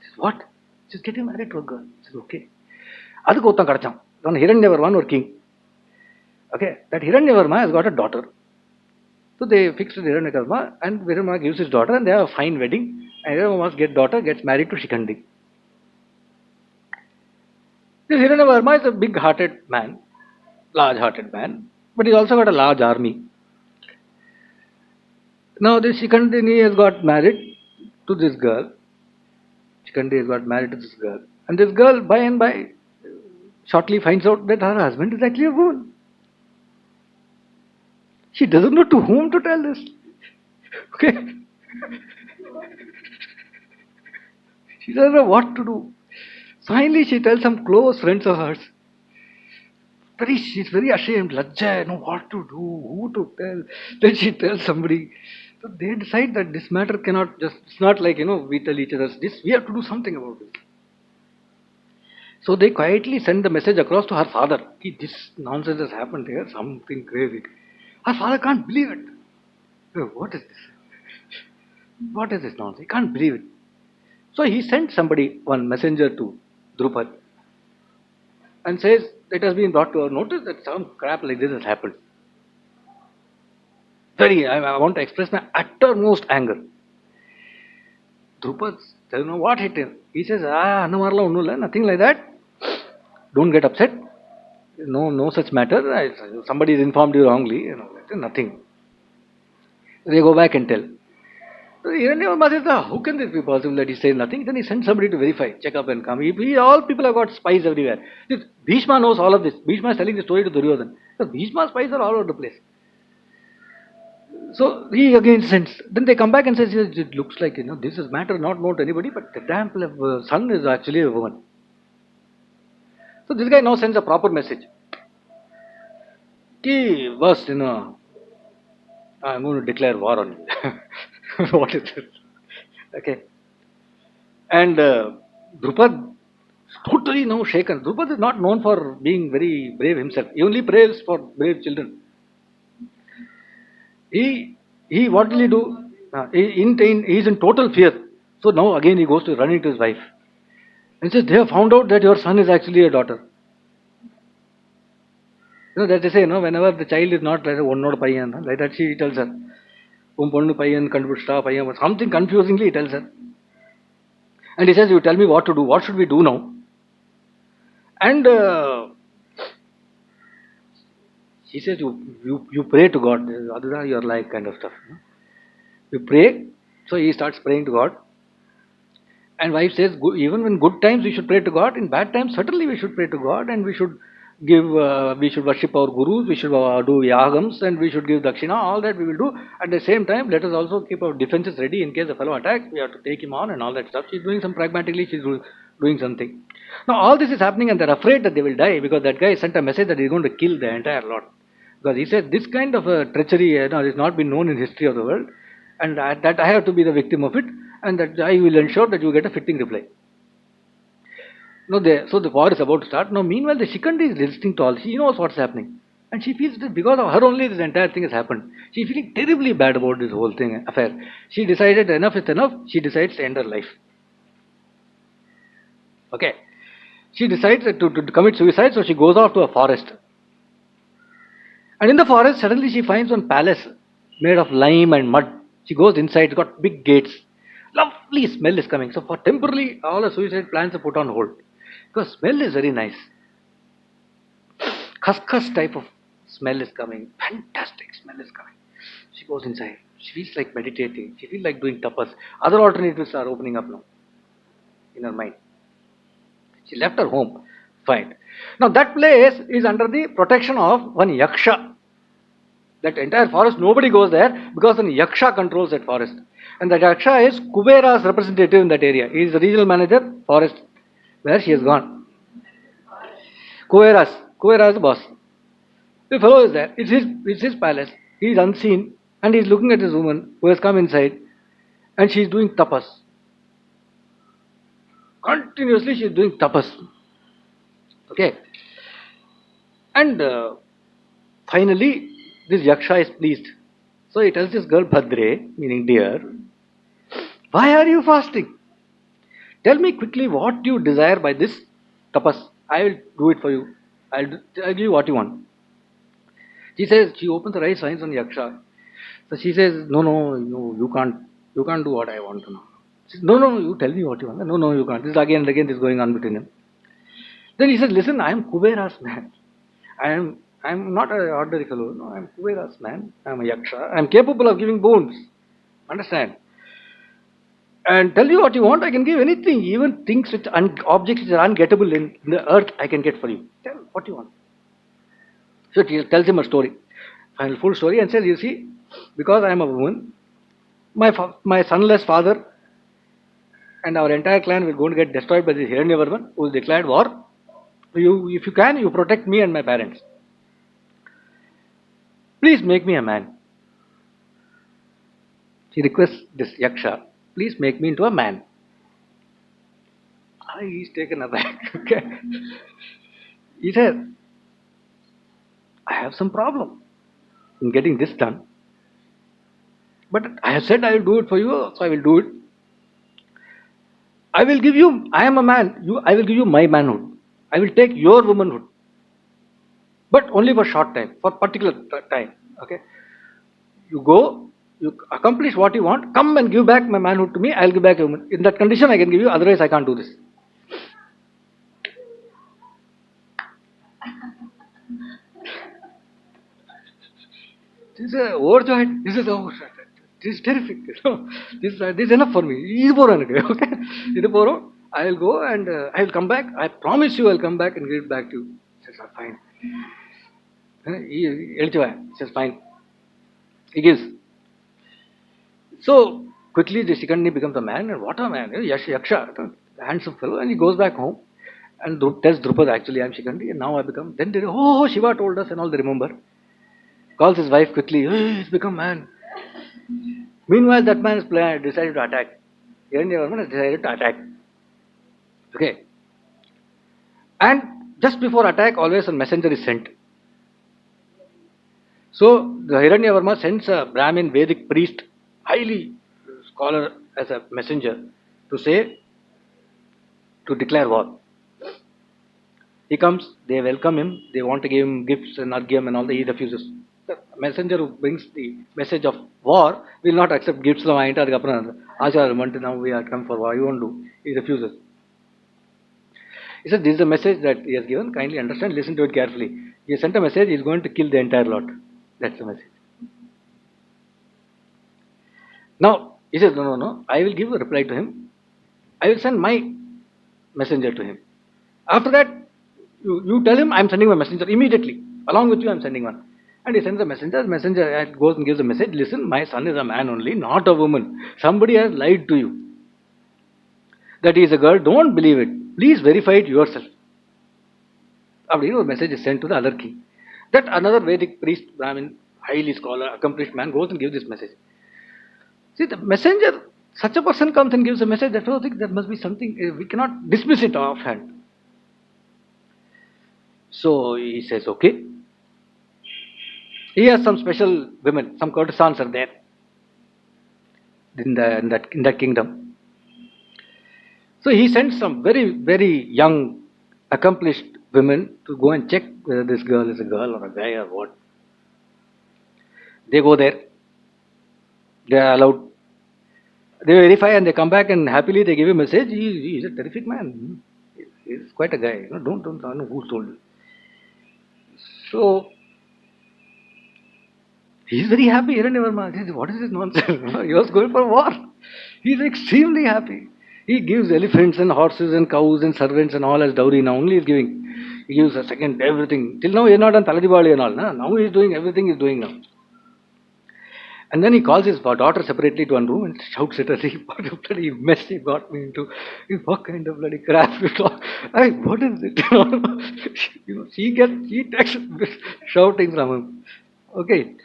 She says, what? Just get him married to a girl. She says, okay. Adukku ottan kadachan. Then Hiranyavarman or king. Okay, that Hiranyavarma has got a daughter. So they fixed Hiranyavarma, and Hiranyavarma gives his daughter, and they have a fine wedding. And Hiranyavarma's daughter gets married to Shikhandi. This Hiranyavarma is a big-hearted man, large-hearted man, but he's also got a large army. Now this Shikhandi has got married to this girl. And this girl, by and by, shortly finds out that her husband is actually a woman. She doesn't know to whom to tell this. Okay? She doesn't know what to do. Finally, she tells some close friends of hers. She's very ashamed. Lajja, know what to do, who to tell. Then she tells somebody. So they decide that this matter cannot just, it's not like, we tell each other this, we have to do something about this. So they quietly send the message across to her father. This nonsense has happened here, something crazy. Her father can't believe it. What is this? What is this nonsense? He can't believe it. So he sent one messenger to Drupad, and says, it has been brought to our notice that some crap like this has happened. I want to express my uttermost anger. Drupad doesn't know what hit him. He says, nothing like that. Don't get upset. No such matter. Somebody has informed you wrongly. Nothing. They go back and tell. So Hiranyavarma says, how can this be possible that he says nothing? Then he sends somebody to verify, check up and come. All people have got spies everywhere. Bhishma knows all of this. Bhishma is telling the story to Duryodhana. So Bhishma's spies are all over the place. So he again sends. Then they come back and says, it looks like, this is matter not known to anybody, but the damn son is actually a woman. So this guy now sends a proper message. First, I'm going to declare war on you. What is this? Okay. And Drupad is totally now shaken. Drupad is not known for being very brave himself. He only prays for brave children. What will he do? He is in total fear. So now again he goes to running to his wife. And says, they have found out that your son is actually a daughter. That they say, whenever the child is not like that, she tells her, something confusingly he tells her. And he says, you tell me what to do, what should we do now? And she says, you pray to God, Adura, your life kind of stuff. You pray, so he starts praying to God. And wife says, even in good times we should pray to God. In bad times, certainly we should pray to God, and we should we should worship our gurus. We should do yagams, and we should give dakshina. All that we will do. At the same time, let us also keep our defenses ready in case a fellow attacks. We have to take him on and all that stuff. She's doing some pragmatically. She's doing something. Now all this is happening, and they're afraid that they will die because that guy sent a message that he's going to kill the entire lot. Because he said this kind of treachery has not been known in history of the world, and that I have to be the victim of it, and that I will ensure that you get a fitting reply. No, so the war is about to start. Now, meanwhile, the Shikandi is listening to all. She knows what's happening. And she feels that because of her only this entire thing has happened. She's feeling terribly bad about this whole thing, affair. She decided enough is enough. She decides to end her life. Okay. She decides to commit suicide, so she goes off to a forest. And in the forest, suddenly she finds one palace made of lime and mud. She goes inside, it's got big gates. Lovely smell is coming. So for temporarily, all the suicide plans are put on hold. Because smell is very nice. Khaskhas type of smell is coming. Fantastic smell is coming. She goes inside. She feels like meditating. She feels like doing tapas. Other alternatives are opening up now in her mind. She left her home. Fine. Now that place is under the protection of one yaksha. That entire forest, nobody goes there because an yaksha controls that forest. And that yaksha is Kubera's representative in that area. He is the regional manager, forest. Where she has gone. Kubera is the boss. The fellow is there. It's his palace. He is unseen and he is looking at this woman who has come inside and she is doing tapas. Continuously she is doing tapas. Okay. And finally this yaksha is pleased. So he tells this girl Bhadre, meaning dear, why are you fasting? Tell me quickly what you desire by this tapas. I will do it for you. I'll give you what you want. She says, she opens her eyes, finds on yaksha. So she says, no, you can't do what I want to know. She says, no, you tell me what you want. No, you can't. This is again and again this is going on between them. Then he says, listen, I am Kubera's man. I am not an ordinary fellow. No, I am Kubera's man. I am a yaksha. I am capable of giving boons. Understand? And tell you what you want, I can give anything, even things which objects which are ungettable in the earth, I can get for you. Tell what you want. So she tells him a story, final full story, and says, you see, because I am a woman, my sonless father and our entire clan will going to get destroyed by this Hiranyavarman who has declared war. If you can, you protect me and my parents. Please make me a man. She requests this yaksha, please make me into a man. He's taken aback. Okay. He said, I have some problem in getting this done. But I have said I will do it for you, so I will do it. I will give you, I am a man, I will give you my manhood. I will take your womanhood. But only for short time, for particular time. Okay. You go, you accomplish what you want, come and give back my manhood to me, I will give back your woman. In that condition I can give you, otherwise I can't do this. This is overjoyed. This is terrific. This is enough for me. Okay. I will go and I will come back. I promise you I will come back and give it back to you. He says, fine. He says, fine. He gives. So quickly the Shikandi becomes a man, and what a man. Yaksha, handsome fellow, and he goes back home and tells Drupada, actually I am Shikandi and now I become. Then they Shiva told us and all they remember. Calls his wife quickly, he's become man. Meanwhile, that man has decided to attack. Hiranyavarman has decided to attack. Okay. And just before attack, always a messenger is sent. So, the Hiranyavarma sends a Brahmin Vedic priest, highly scholar, as a messenger to declare war. He comes, they welcome him, they want to give him gifts and argyam and all that, he refuses. The messenger who brings the message of war will not accept gifts. Now we are come for war, you won't do. He refuses. He said, this is a message that he has given, kindly understand, listen to it carefully. He has sent a message, he is going to kill the entire lot. That's the message. Now, he says, no, I will give a reply to him. I will send my messenger to him. After that, you tell him, I'm sending my messenger immediately. Along with you, I'm sending one. And he sends a messenger. The messenger goes and gives a message. Listen, my son is a man only, not a woman. Somebody has lied to you that he is a girl. Don't believe it. Please verify it yourself. A message is sent to the other king. That another Vedic priest, Brahmin, highly scholar, accomplished man goes and gives this message. See, the messenger, such a person comes and gives a message. That I think there must be something. We cannot dismiss it offhand. So he says, okay. He has some special women, some courtesans are there in that kingdom. So he sends some very, very young, accomplished women to go and check whether this girl is a girl or a guy or what. They go there. They are allowed. They verify and they come back and happily they give a message. He is a terrific man. He is quite a guy. Don't I know who told you. So he is very happy. Hiranyavarma, he says, what is this nonsense? He was going for war. He is extremely happy. He gives elephants and horses and cows and servants and all as dowry. Now only he is giving. He gives a second everything. Till now he has not done Taladibali and all. Now he is doing everything he is doing now. And then he calls his daughter separately to one room and shouts at her, what a bloody mess he got me into. What kind of bloody crap you talk? What is it? She takes shouting from him. Okay.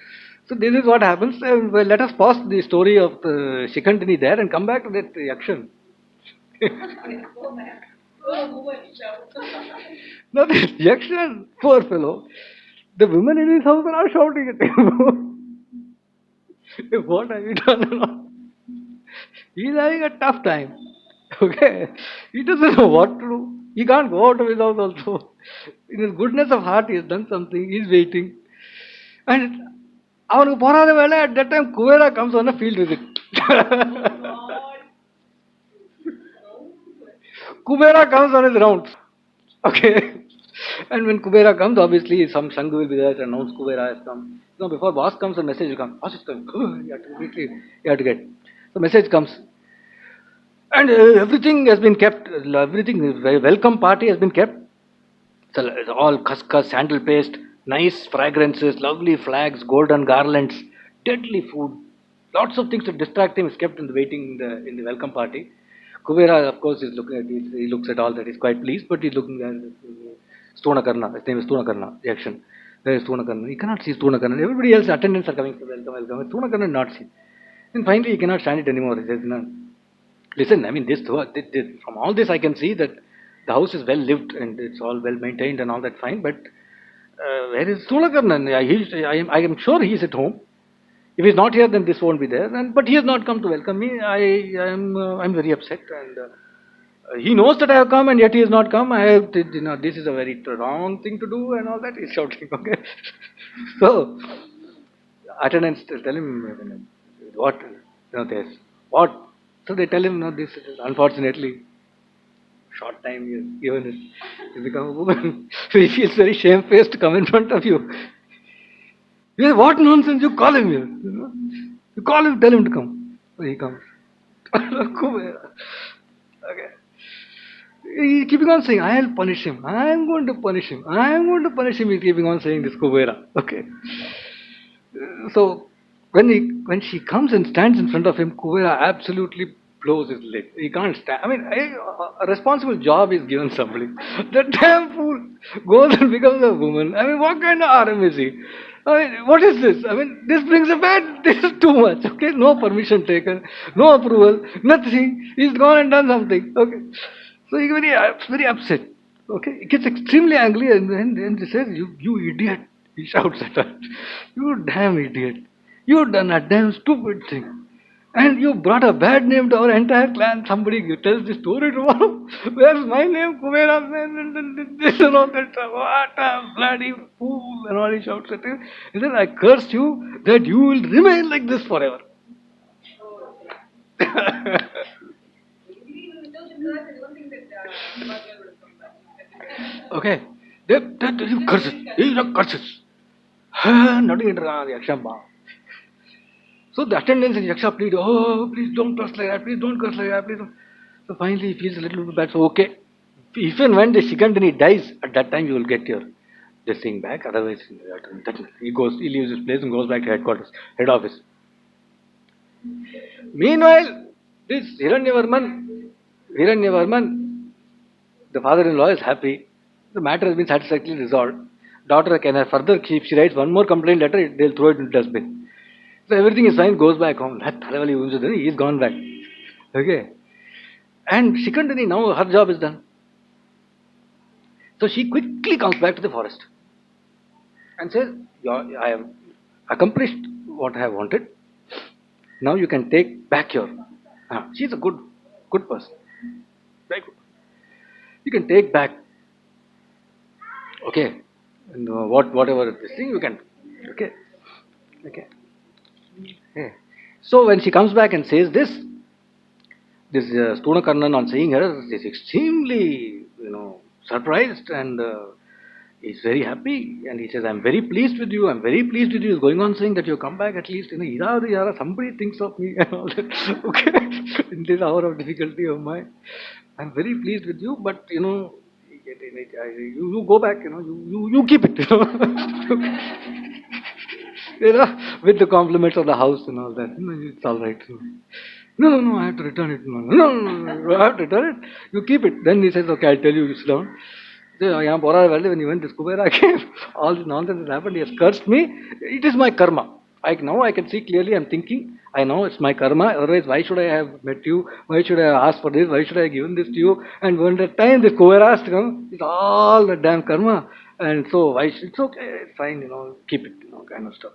So this is what happens. Well, let us pause the story of Shikhandini there and come back to that action. Now this Yakshan, poor fellow, the women in his house are shouting at him. What have you done? He is having a tough time. Okay. He doesn't know what to do. He can't go out of his house also. In his goodness of heart, he has done something. He is waiting. And at that time, Kuvera comes on a field visit. Kubera comes on his rounds. Okay. And when Kubera comes, obviously some Sangha will be there to announce Kubera has come. Before boss comes, a message will come. Boss is coming. You have to get. The message comes. And everything has been kept. Everything, welcome party has been kept. So it's all khaskhas, sandal paste, nice fragrances, lovely flags, golden garlands, deadly food. Lots of things to distract him is kept in the waiting in the welcome party. Kubera, of course, is looking at it. He looks at all that. He's quite pleased, but he's looking at Stonakarna. His name is Stonakarna. The action. There is Stonakarna. He cannot see Stonakarna. Everybody else, attendants are coming for welcome. Stonakarna not seen. And finally, he cannot stand it anymore. He says, no. Listen, I mean, from all this, I can see that the house is well lived and it's all well maintained and all that fine. But where is Stonakarna? I am sure he is at home. If he's not here, then this won't be there. But he has not come to welcome me. I'm very upset, and he knows that I have come, and yet he has not come. This is a very wrong thing to do, and all that. He's shouting. Okay, so attendants tell him what this what. So they tell him, no, this is unfortunately short time he has given it. He's become a woman, so he feels very shamefaced to come in front of you. He says, what nonsense, you call him here. You call him, tell him to come. So he comes. Okay. He's keeping on saying, I'll punish him. I'm going to punish him. I'm going to punish him. He's keeping on saying this Kubera. Okay. So when she comes and stands in front of him, Kubera absolutely blows his lid. He can't stand. I mean, a responsible job is given somebody. The damn fool goes and becomes a woman. I mean, what kind of RM is he? I mean, what is this? I mean, this brings a bad. This is too much. Okay, no permission taken, no approval, nothing. He's gone and done something. Okay, so he's very upset. Okay, he gets extremely angry and then he says, "You idiot!" He shouts at her, "You damn idiot! You done a damn stupid thing." And you brought a bad name to our entire clan. Somebody tells the story tomorrow. Where's my name? Kubera. This and all that. What a bloody fool. And all he shouts at him. He said, I curse you that you will remain like this forever. Okay. You curses. These are curses. Nothing in the Yakshamba. So the attendants in Yaksha plead, oh, please don't curse like that, please don't curse like that, please don't. So finally he feels a little bit bad. So okay, if and when the Shikandani dies, at that time you will get your this thing back. Otherwise, he leaves his place and goes back to headquarters, head office. Meanwhile, this Hiranyavarman, the father-in-law is happy. The matter has been satisfactorily resolved. Daughter can have further, if she writes one more complaint letter, they'll throw it in the dustbin. So everything is fine, goes back home. That Thalavali Unjadani, he's gone back. Okay. And Shikandani, now her job is done. So she quickly comes back to the forest and says, I have accomplished what I have wanted. Now you can take back your. She's a good person. Very good. You can take back. Okay. And whatever this thing you can. Okay. Okay. Yeah. So when she comes back and says this Stonakarnan on seeing her is extremely, surprised and he's very happy and he says, I'm very pleased with you. I'm very pleased with you. He's going on saying that you come back at least. Somebody thinks of me and all that. Okay. In this hour of difficulty of mine, I'm very pleased with you, but you go back. You keep it. With the compliments of the house and all that. It's all right. No, I have to return it. No, I have to return it. You keep it. Then he says, okay, I'll tell you, you sit down. When he went to Kubera cave, all this nonsense has happened. He has cursed me. It is my karma. Now I can see clearly, I'm thinking, I know it's my karma. Otherwise, why should I have met you? Why should I have asked for this? Why should I have given this to you? And when the time this Kubera has to come, it's all the damn karma. And so, it's okay, it's fine, keep it, kind of stuff.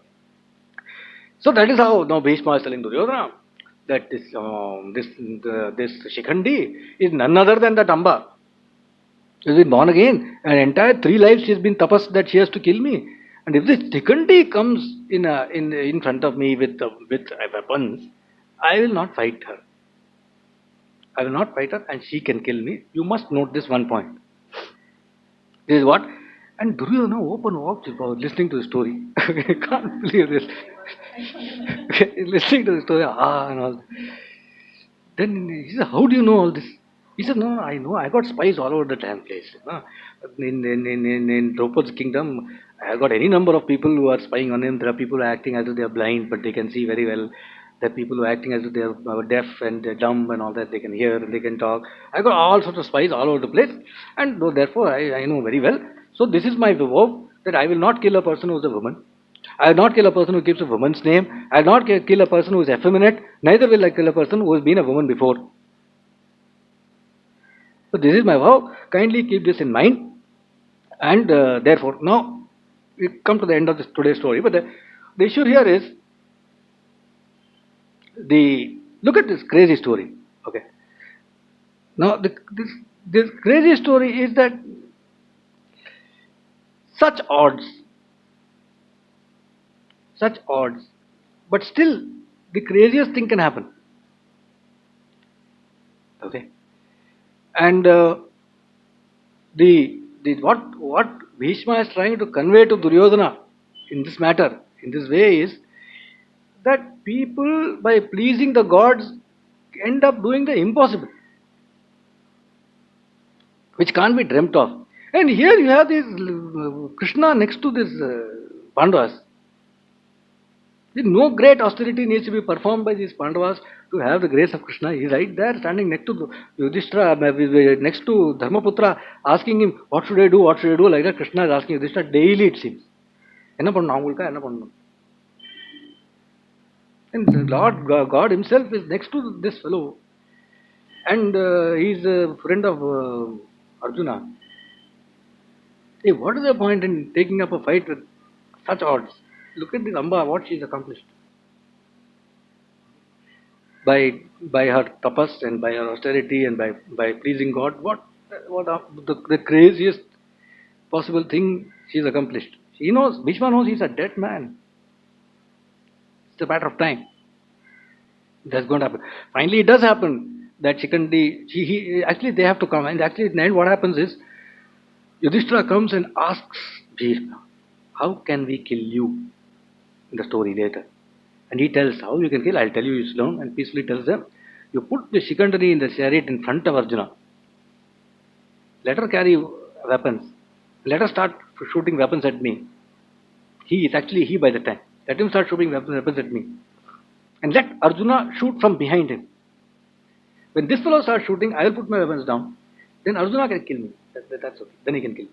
So that is how now Bhishma is telling Duryodhana that this Shikhandi is none other than that Amba. She has been born again, and entire 3 lives she has been tapas that she has to kill me. And if this Shikhandi comes in front of me with weapons, I will not fight her. I will not fight her, and she can kill me. You must note this one point. This is what. And Duryodhana open walks about listening to the story. I can't believe this. Listening to the story, and all. Then he said, how do you know all this? He said, no, I know. I got spies all over the damn place. In Draupad's kingdom, I got any number of people who are spying on him. There are people who are acting as if they are blind, but they can see very well. There are people who are acting as if they are deaf and dumb and all that. They can hear and they can talk. I got all sorts of spies all over the place. And therefore, I know very well. So this is my vow that I will not kill a person who is a woman. I will not kill a person who gives a woman's name. I will not kill a person who is effeminate. Neither will I kill a person who has been a woman before. So this is my vow. Kindly keep this in mind. And therefore, now we come to the end of today's story. But the issue here is look at this crazy story. Okay. Now this crazy story is that such odds, but still the craziest thing can happen. Okay. And what Bhishma is trying to convey to Duryodhana in this matter, in this way, is that people, by pleasing the gods, end up doing the impossible, which can't be dreamt of. And here you have this Krishna next to this Pandavas. No great austerity needs to be performed by these Pandavas to have the grace of Krishna. He is right there standing next to Yudhishthira, next to Dharmaputra, asking him, what should I do, what should I do? Like that Krishna is asking Yudhishthira daily, it seems. And the Lord God himself is next to this fellow. And he is a friend of Arjuna. Hey, what is the point in taking up a fight with such odds? Look at this Amba, what she has accomplished. By her tapas and by her austerity and by pleasing God, what the craziest possible thing she has accomplished. She knows, Bhishma knows he is a dead man. It's a matter of time. That's going to happen. Finally, it does happen that Shikandi, actually they have to come. And actually, in the end, what happens is, Yudhishthira comes and asks Bhishma, how can we kill you? In the story later. And he tells how you can kill. I'll tell you, you sit down and peacefully tells them. You put the Shikandani in the chariot in front of Arjuna. Let her carry weapons. Let her start shooting weapons at me. It's actually he by the time. Let him start shooting weapons at me. And let Arjuna shoot from behind him. When this fellow starts shooting, I will put my weapons down. Then Arjuna can kill me. That's okay. Then he can kill me.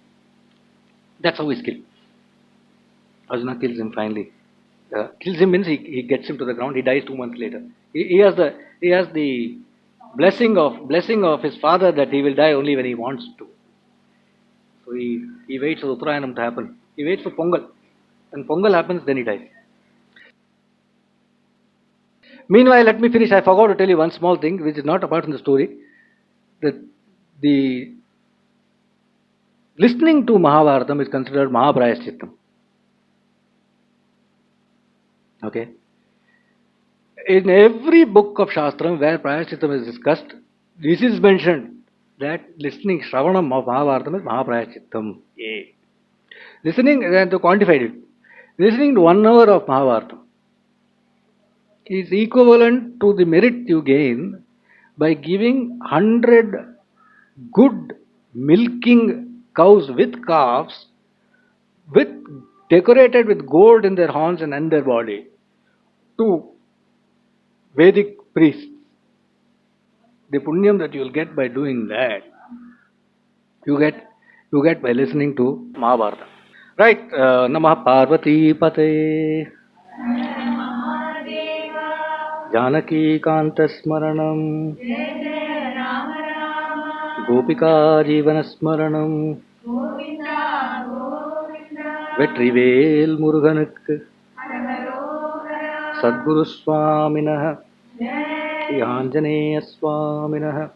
That's how he's killed. Arjuna kills him finally. Kills him means he gets him to the ground. He dies 2 months later. He has the blessing of his father that he will die only when he wants to. So he waits for Uttarayanam to happen. He waits for Pongal. When Pongal happens, then he dies. Meanwhile, let me finish. I forgot to tell you one small thing which is not apart from the story. The listening to Mahabharatam is considered Mahaprayashchittam. Okay? In every book of Shastram where Prayashchittam is discussed, this is mentioned that listening Shravanam of Mahabharatam is Mahaprayashchittam. Listening, and to quantify it, listening to 1 hour of Mahabharatam is equivalent to the merit you gain by giving 100 good milking cows with calves decorated with gold in their horns and in their body to Vedic priests. The punyam that you will get by doing that, you get by listening to Mahabharata. Right, Namah Parvati Pate Janaki Kanta Smaranam Gopika Jivana Smaranam Vetrivel Muruganuk Sadguru Swaminah Anjaneya Swaminah